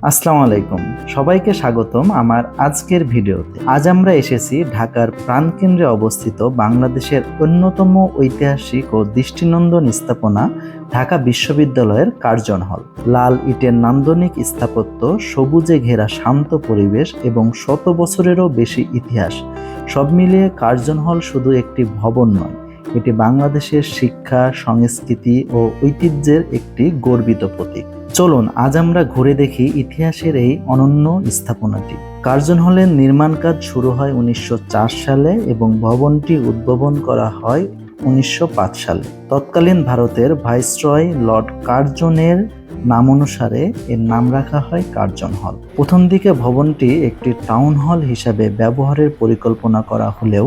আসসালামু আলাইকুম, সবাইকে স্বাগতম আমার আজকের ভিডিওতে। আজ আমরা এসেছি ঢাকার প্রাণকেন্দ্রে অবস্থিত বাংলাদেশের অন্যতম ঐতিহাসিক ও দৃষ্টিনন্দন স্থাপনা ঢাকা বিশ্ববিদ্যালয়ের কার্জন হল। লাল ইটের নান্দনিক স্থাপত্য, সবুজে ঘেরা শান্ত পরিবেশ এবং শত বছরেরও বেশি ইতিহাস, সব মিলিয়ে কার্জন হল শুধু একটি ভবন নয়, এটি বাংলাদেশের শিক্ষা, সংস্কৃতি ও ঐতিহ্যের একটি গর্বিত প্রতীক। চলুন আজ আমরা ঘুরে দেখি ইতিহাসের এই অনন্য স্থাপনাটি। কার্জন হলের নির্মাণ কাজ শুরু হয় 1904 সালে এবং ভবনটি উদ্বোধন করা হয় 1905 সালে। তৎকালীন ভারতের ভাইসরয় লর্ড কার্জনের নাম অনুসারে এর নাম রাখা হয় কার্জন হল। প্রথম দিকে ভবনটি একটি টাউন হল হিসাবে ব্যবহারের পরিকল্পনা করা হলেও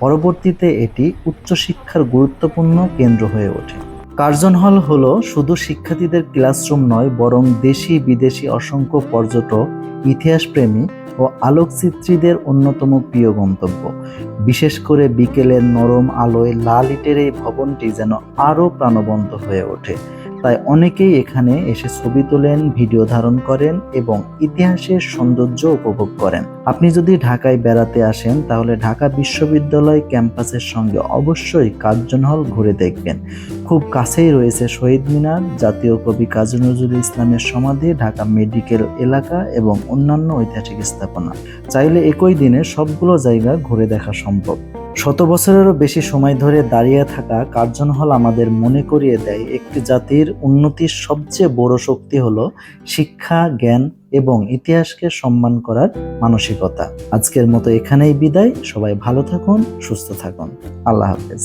পরবর্তীতে এটি উচ্চশিক্ষার গুরুত্বপূর্ণ কেন্দ্র হয়ে ওঠে। কার্জন হল হলো শুধু শিক্ষার্থীদের ক্লাসরুম নয়, বরং দেশি বিদেশি অসংখ্য পর্যটক, ইতিহাসপ্রেমী ও আলোকচিত্রীদের অন্যতম প্রিয় গন্তব্য। বিশেষ করে বিকেলের নরম আলোয় লাল ইটের এই ভবনটি যেন আরও প্রাণবন্ত হয়ে ওঠে। তাই অনেকেই এখানে এসে ছবি তোলেন, ভিডিও ধারণ করেন এবং ইতিহাসের সৌন্দর্য উপভোগ করেন। আপনি যদি ঢাকায় বেড়াতে আসেন তাহলে ঢাকা বিশ্ববিদ্যালয় ক্যাম্পাসের সঙ্গে অবশ্যই কার্জন হল ঘুরে দেখবেন। খুব কাছেই রয়েছে শহীদ মিনার, জাতীয় কবি কাজী নজরুল ইসলামের সমাধি, ঢাকা মেডিকেল এলাকা এবং অন্যান্য ঐতিহাসিক স্থাপনা। চাইলে একই দিনে সবগুলো জায়গা ঘুরে দেখা সম্ভব। শত বছরেরও বেশি সময় ধরে দাঁড়িয়ে থাকা কার্জন হল আমাদের মনে করিয়ে দেয় একটি জাতির উন্নতির সবচেয়ে বড় শক্তি হলো শিক্ষা, জ্ঞান এবং ইতিহাসকে সম্মান করার মানসিকতা। আজকের মতো এখানেই বিদায়। সবাই ভালো থাকুন, সুস্থ থাকুন। আল্লাহ হাফেজ।